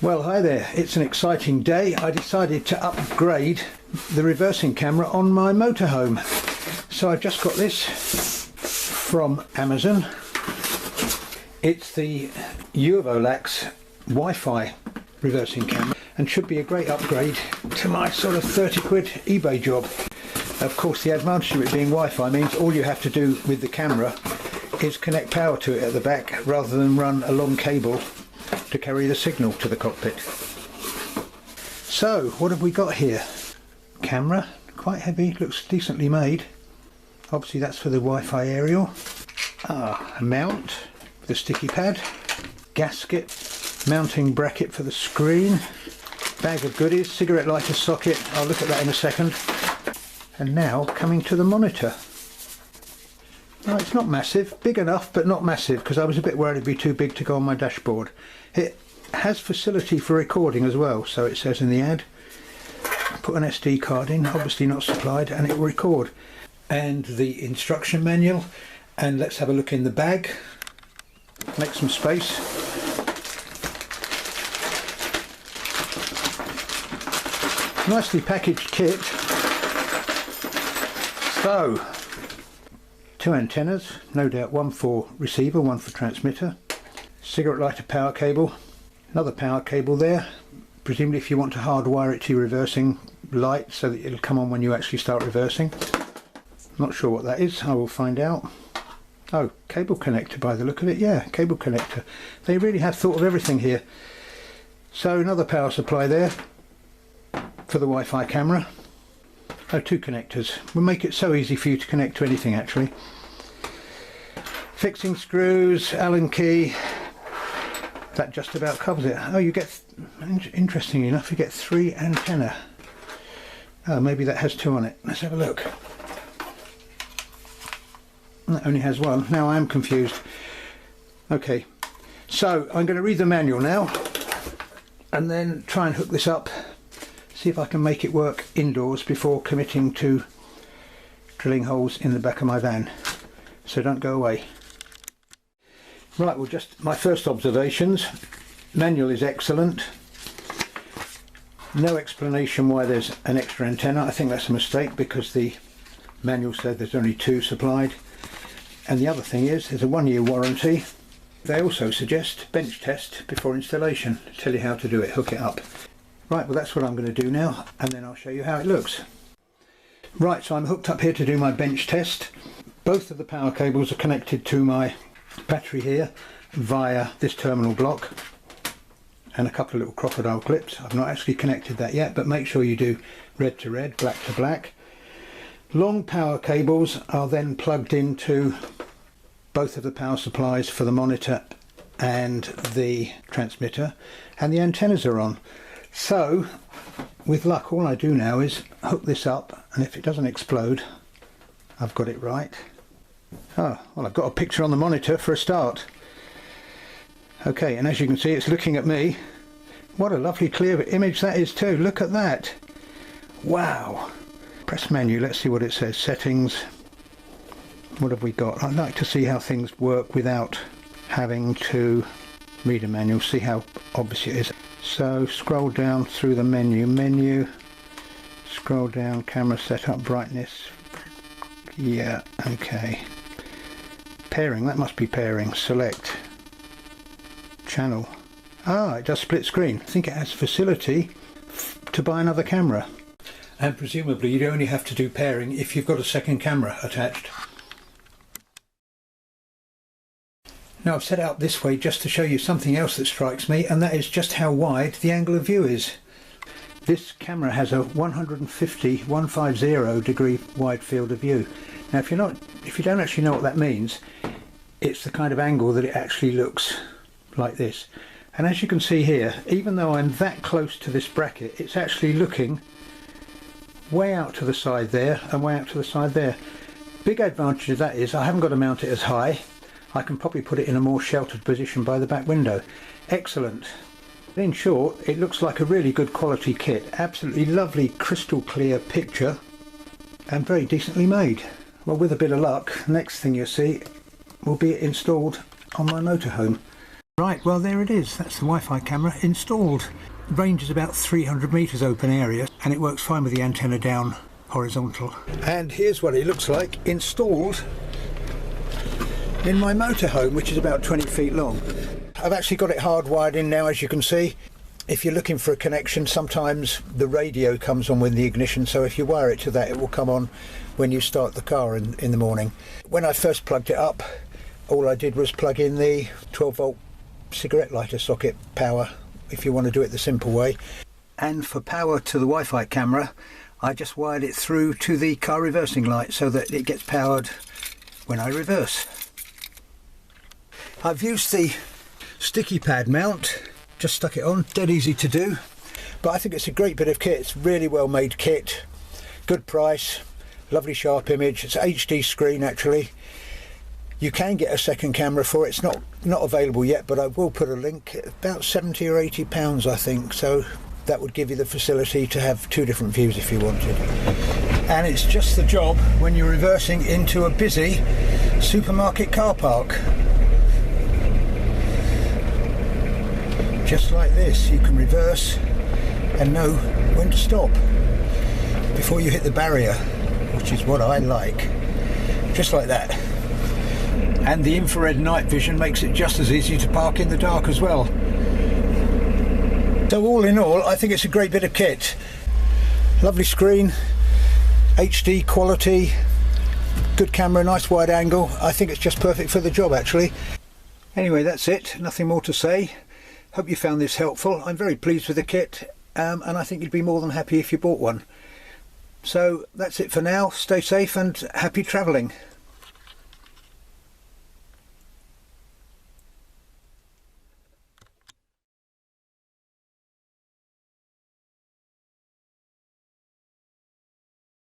Well, hi there, it's an exciting day. I decided to upgrade the reversing camera on my motorhome. So I've just got this from Amazon. It's the URVOLAX Wi-Fi reversing camera and should be a great upgrade to my sort of 30 quid eBay job. Of course, the advantage of it being Wi-Fi means all you have to do with the camera is connect power to it at the back rather than run a long cable to carry the signal to the cockpit. So what have we got here? Camera, quite heavy, looks decently made. Obviously that's for the Wi-Fi aerial. A mount with a sticky pad, gasket, mounting bracket for the screen, bag of goodies, cigarette lighter socket, I'll look at that in a second. And now coming to the monitor. No, it's not massive, big enough but not massive, because I was a bit worried it'd be too big to go on my dashboard. It has facility for recording as well, so it says in the ad. Put an SD card in, obviously not supplied, and it will record. And the instruction manual, and let's have a look in the bag. Make some space. Nicely packaged kit. So, 2 antennas, no doubt, one for receiver, one for transmitter, cigarette lighter power cable, another power cable there, presumably if you want to hardwire it to your reversing light so that it'll come on when you actually start reversing. Not sure what that is, I will find out. Oh, cable connector by the look of it, yeah, cable connector. They really have thought of everything here. So another power supply there for the Wi-Fi camera. Oh, 2 connectors. We'll make it so easy for you to connect to anything actually. Fixing screws, Allen key. That just about covers it. Oh, you get, interestingly enough, you get 3 antenna. Oh, maybe that has 2 on it. Let's have a look. That only has 1. Now I am confused. Okay, so I'm going to read the manual now and then try and hook this up. See if I can make it work indoors before committing to drilling holes in the back of my van. So don't go away. Right, well, just my first observations. Manual is excellent. No explanation why there's an extra antenna. I think that's a mistake because the manual said there's only 2 supplied. And the other thing is there's a 1-year warranty. They also suggest bench test before installation. Tell you how to do it, hook it up. Right, well that's what I'm going to do now, and then I'll show you how it looks. Right, so I'm hooked up here to do my bench test. Both of the power cables are connected to my battery here via this terminal block and a couple of little crocodile clips. I've not actually connected that yet, but make sure you do red to red, black to black. Long power cables are then plugged into both of the power supplies for the monitor and the transmitter, and the antennas are on. So, with luck, all I do now is hook this up, and if it doesn't explode, I've got it right. Oh, well, I've got a picture on the monitor for a start. Okay, and as you can see, it's looking at me. What a lovely clear image that is too. Look at that. Wow. Press menu, let's see what it says. Settings. What have we got? I'd like to see how things work without having to read a manual, see how obvious it is. So scroll down through the menu, scroll down, camera setup, brightness, yeah, okay. Pairing, that must be pairing, select, channel. Ah, it does split screen. I think it has facility to buy another camera. And presumably you'd only have to do pairing if you've got a second camera attached. Now I've set it up this way just to show you something else that strikes me, and that is just how wide the angle of view is. This camera has a 150 degree wide field of view. Now if you don't actually know what that means, it's the kind of angle that it actually looks like this. And as you can see here, even though I'm that close to this bracket, it's actually looking way out to the side there and way out to the side there. Big advantage of that is I haven't got to mount it as high. I can probably put it in a more sheltered position by the back window. Excellent. In short, it looks like a really good quality kit. Absolutely lovely crystal clear picture and very decently made. Well, with a bit of luck, next thing you'll see will be installed on my motorhome. Right, well there it is, that's the Wi-Fi camera installed. The range is about 300 metres open area and it works fine with the antenna down horizontal. And here's what it looks like installed in my motorhome, which is about 20 feet long. I've actually got it hardwired in now, as you can see. If you're looking for a connection, sometimes the radio comes on with the ignition, so if you wire it to that, it will come on when you start the car in the morning. When I first plugged it up, all I did was plug in the 12 volt cigarette lighter socket power, if you want to do it the simple way. And for power to the Wi-Fi camera, I just wired it through to the car reversing light so that it gets powered when I reverse. I've used the sticky pad mount, just stuck it on, dead easy to do, but I think it's a great bit of kit. It's really well made kit, good price, lovely sharp image. It's an HD screen actually. You can get a second camera for it. It's not available yet, but I will put a link. About 70 or 80 pounds I think, so that would give you the facility to have two different views if you wanted. And it's just the job when you're reversing into a busy supermarket car park. Just like this, you can reverse and know when to stop before you hit the barrier, which is what I like. Just like that. And the infrared night vision makes it just as easy to park in the dark as well. So all in all, I think it's a great bit of kit. Lovely screen, HD quality, good camera, nice wide angle. I think it's just perfect for the job actually. Anyway, that's it, nothing more to say. Hope you found this helpful. I'm very pleased with the kit and I think you'd be more than happy if you bought one. So that's it for now. Stay safe and happy travelling.